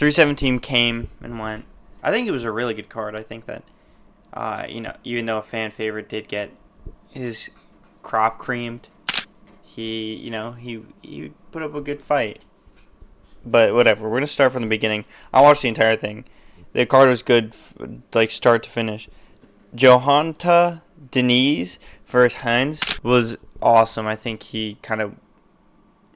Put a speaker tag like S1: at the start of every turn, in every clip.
S1: 317 came and went. I think it was a really good card. I think that, even though a fan favorite did get his crop creamed, he put up a good fight. But whatever. We're gonna start from the beginning. I watched the entire thing. The card was good, like start to finish. Johanta Denise versus Heinz was awesome. I think he kind of,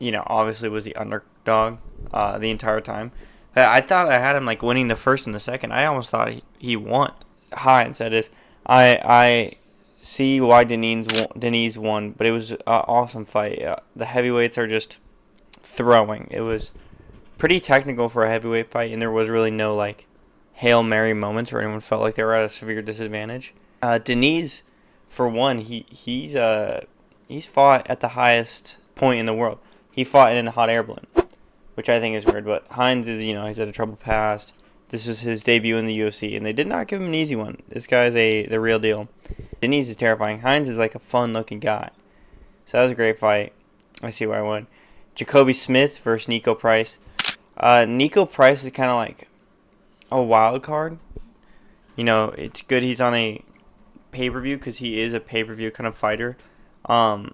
S1: obviously was the underdog the entire time. I thought I had him like winning the first and the second. I almost thought he won. Heinz, that is. I see why Denise won, but it was an awesome fight. The heavyweights are just throwing. It was pretty technical for a heavyweight fight, and there was really no like Hail Mary moments where anyone felt like they were at a severe disadvantage. Denise, for one, he's fought at the highest point in the world. He fought in a hot air balloon, which I think is weird. But Heinz is, he's had a troubled past. This was his debut in the UFC, and they did not give him an easy one. This guy's the real deal. Denise is terrifying. Heinz is like a fun-looking guy. So that was a great fight. I see why I won. Jacoby Smith versus Nico Price. Nico Price is kind of like a wild card. It's good he's on a pay-per-view because he is a pay-per-view kind of fighter. I'm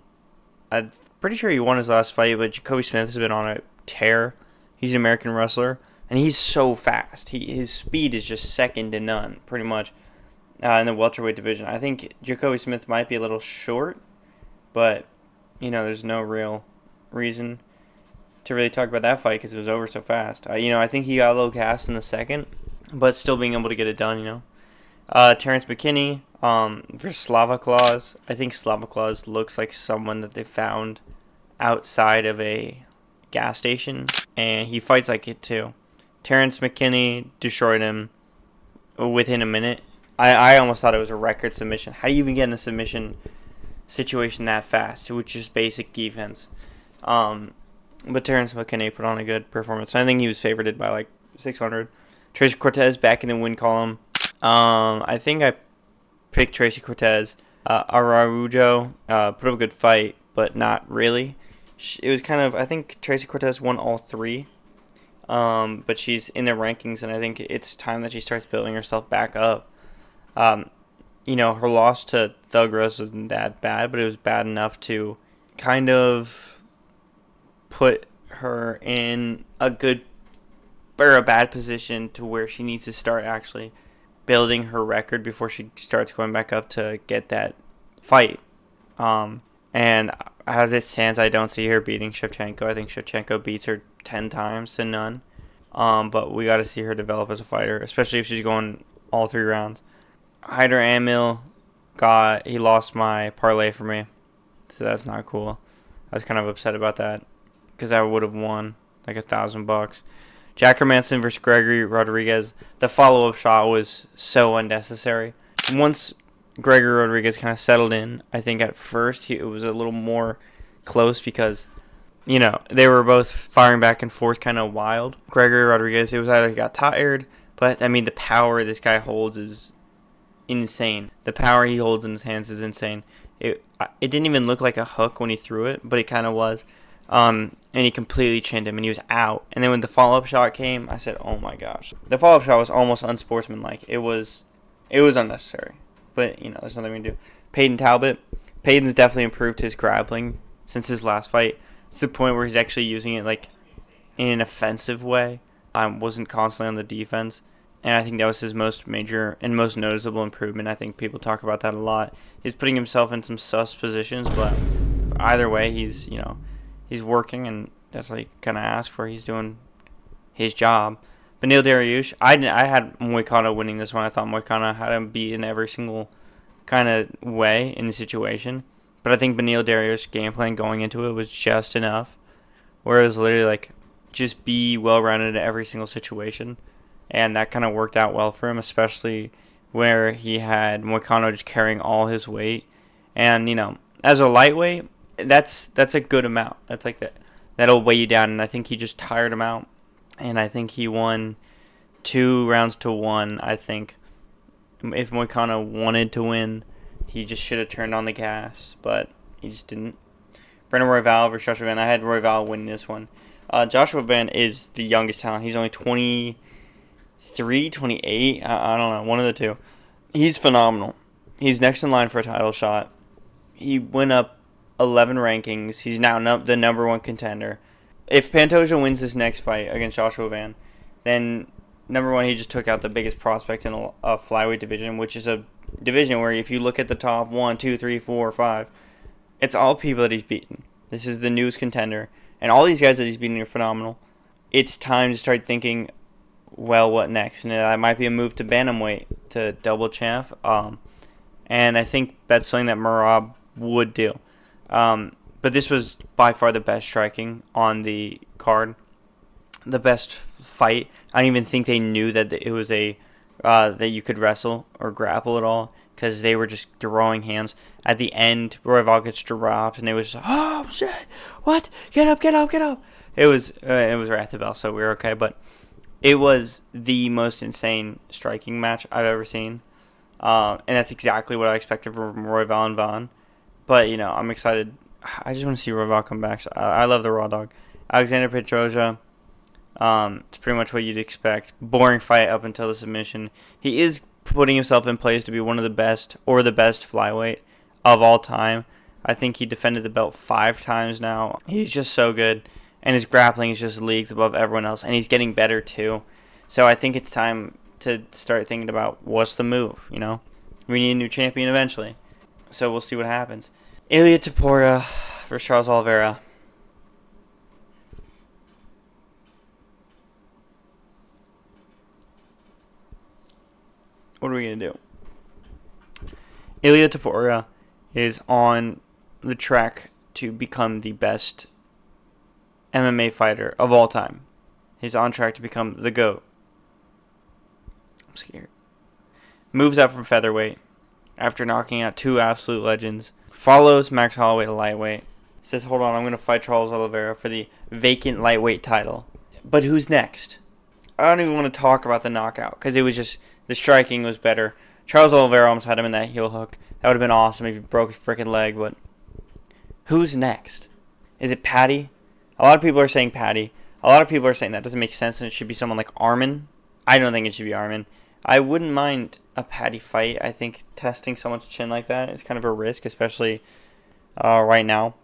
S1: pretty sure he won his last fight, but Jacoby Smith has been on a tear. He's an American wrestler, and he's so fast. His speed is just second to none, pretty much, in the welterweight division. I think Jacoby Smith might be a little short, but, there's no real reason to really talk about that fight because it was over so fast. I think he got a little gassed in the second, but still being able to get it done, Terrence McKinney versus Slava Claus. I think Slava Claus looks like someone that they found outside of a gas station, and he fights like it too. Terrence McKinney destroyed him within a minute. I almost thought it was a record submission. How do you even get in a submission situation that fast with just basic defense? But Terrence McKinney put on a good performance. I think he was favored by like 600. Tracy Cortez back in the win column. I think I picked Tracy Cortez. Araujo put up a good fight, but not really. It was kind of, I think Tracy Cortez won all three. But she's in the rankings, and I think it's time that she starts building herself back up. Her loss to Thug Rose wasn't that bad, but it was bad enough to kind of put her in a bad position to where she needs to start actually building her record before she starts going back up to get that fight. And as it stands, I don't see her beating Shevchenko. I think Shevchenko beats her 10 times to none. But we got to see her develop as a fighter, especially if she's going all 3 rounds. Hyder Amil he lost my parlay for me, so that's not cool. I was kind of upset about that because I would have won like $1,000. Jack Hermanson versus Gregory Rodriguez. The follow-up shot was so unnecessary. Once Gregory Rodriguez kind of settled in, I think at first it was a little more close because, they were both firing back and forth kind of wild. Gregory Rodriguez, it was either he got tired, but, the power this guy holds is insane. The power he holds in his hands is insane. It didn't even look like a hook when he threw it, but it kind of was. And he completely chinned him, and he was out. And then when the follow-up shot came, I said, oh my gosh. The follow-up shot was almost unsportsmanlike. It was unnecessary. But, there's nothing we can do. Peyton Talbot. Peyton's definitely improved his grappling since his last fight. To the point where he's actually using it, like, in an offensive way. Wasn't constantly on the defense. And I think that was his most major and most noticeable improvement. I think people talk about that a lot. He's putting himself in some sus positions, but either way, he's working, and that's what you kind of ask for. He's doing his job. Beneil Dariush, I had Moicano winning this one. I thought Moicano had him beat in every single kind of way in the situation. But I think Beneil Dariush's game plan going into it was just enough, where it was literally like, just be well-rounded in every single situation. And that kind of worked out well for him, especially where he had Moicano just carrying all his weight. And, as a lightweight, that's a good amount. That's like that. That'll weigh you down, and I think he just tired him out. And I think he won 2 rounds to 1. I think if Moicano wanted to win, he just should have turned on the gas, but he just didn't. Brendan Royval versus Joshua Van. I had Royval winning this one. Joshua Van is the youngest talent. He's only 23, 28. I don't know, one of the two. He's phenomenal. He's next in line for a title shot. He went up 11 rankings. He's now the number one contender. If Pantoja wins this next fight against Joshua Van, then number one, he just took out the biggest prospect in a flyweight division, which is a division where if you look at the top 1, 2, 3, 4, 5, it's all people that he's beaten. This is the newest contender. And all these guys that he's beaten are phenomenal. It's time to start thinking, well, what next? And that might be a move to bantamweight, to double champ. And I think that's something that Merab would do. But this was by far the best striking on the card. The best fight. I don't even think they knew that it was that you could wrestle or grapple at all, because they were just throwing hands. At the end, Royval gets dropped, and they was just, oh shit, what? Get up, get up, get up. It was Rathabel, so we were okay. But it was the most insane striking match I've ever seen, and that's exactly what I expected from Royval and Vaughn. But I'm excited. I just want to see Royval come back. So I love the Raw Dog. Alexander Petroja. It's pretty much what you'd expect. Boring fight up until the submission. He is putting himself in place to be one of the best, or the best flyweight of all time. I think he defended the belt 5 times now. He's just so good, and his grappling is just leagues above everyone else, and he's getting better too. So I think it's time to start thinking about what's the move. We need a new champion eventually. So we'll see what happens. Ilia Topuria versus Charles Oliveira. What are we going to do? Ilia Topuria is on the track to become the best MMA fighter of all time. He's on track to become the GOAT. I'm scared. Moves up from featherweight after knocking out 2 absolute legends. Follows Max Holloway to lightweight. Says, hold on, I'm going to fight Charles Oliveira for the vacant lightweight title. But who's next? I don't even want to talk about the knockout, because it was just, the striking was better. Charles Oliveira almost had him in that heel hook. That would have been awesome if he broke his freaking leg, but who's next? Is it Patty? A lot of people are saying Patty. A lot of people are saying that doesn't make sense and it should be someone like Armin. I don't think it should be Armin. I wouldn't mind a Patty fight. I think testing someone's chin like that is kind of a risk, especially right now.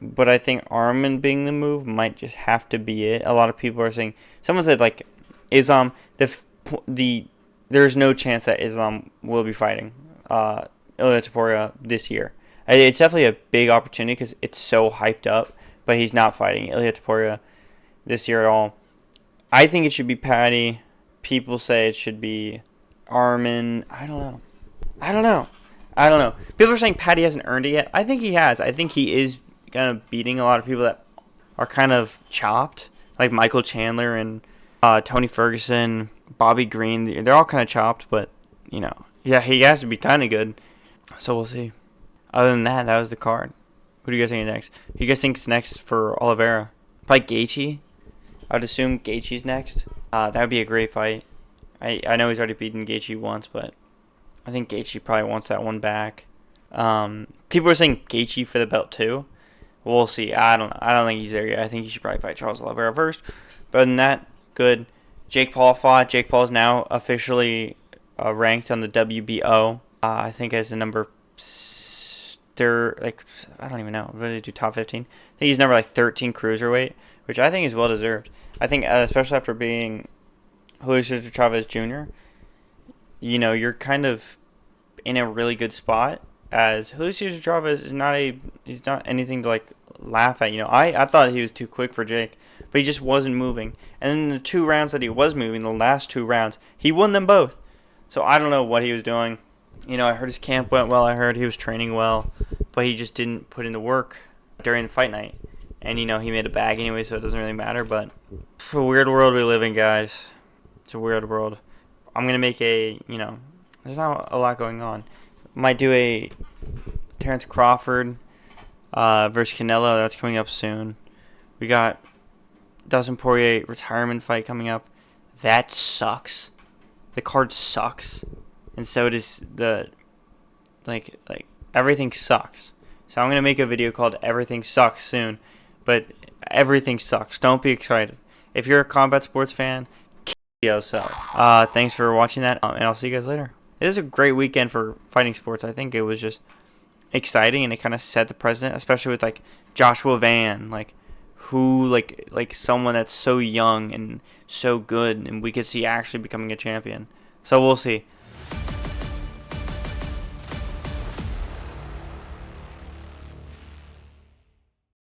S1: But I think Armin being the move might just have to be it. A lot of people are saying, someone said like Islam, there's no chance that Islam will be fighting Ilia Topuria this year. It's definitely a big opportunity because it's so hyped up, but he's not fighting Ilia Topuria this year at all. I think it should be Patty. People say it should be Armin. I don't know. People are saying Patty hasn't earned it yet. I think he has. I think he is kind of beating a lot of people that are kind of chopped, like Michael Chandler and Tony Ferguson, Bobby Green. They're all kind of chopped, but, yeah, he has to be kind of good. So we'll see. Other than that, that was the card. Who do you guys think is next? Who do you guys think is next for Oliveira? Probably Gaethje. I would assume Gaethje's next. That would be a great fight. I know he's already beaten Gaethje once, but I think Gaethje probably wants that one back. People are saying Gaethje for the belt too. We'll see. I don't know. I don't think he's there yet. I think he should probably fight Charles Oliveira first. But other than that, good. Jake Paul fought. Jake Paul is now officially ranked on the WBO. I think as the number I don't even know. What did he do? Top 15? I think he's number 13 cruiserweight, which I think is well deserved. I think especially after being Julio Cesar Chavez Jr., you're kind of in a really good spot, as Julio Cesar Chavez is he's not anything to laugh at. I thought he was too quick for Jake, but he just wasn't moving. And then the 2 rounds that he was moving, the last 2 rounds, he won them both. So I don't know what he was doing. I heard his camp went well. I heard he was training well, but he just didn't put in the work during the fight night. And, he made a bag anyway, so it doesn't really matter. But it's a weird world we live in, guys. It's a weird world. I'm going to make there's not a lot going on. Might do a Terrence Crawford versus Canelo. That's coming up soon. We got Dustin Poirier retirement fight coming up. That sucks. The card sucks. And so does the, everything sucks. So I'm going to make a video called Everything Sucks soon. But everything sucks. Don't be excited. If you're a combat sports fan, kill yourself. Thanks for watching that, and I'll see you guys later. It was a great weekend for fighting sports. I think it was just exciting, and it kind of set the precedent, especially with like Joshua Van, like who like someone that's so young and so good, and we could see actually becoming a champion. So we'll see.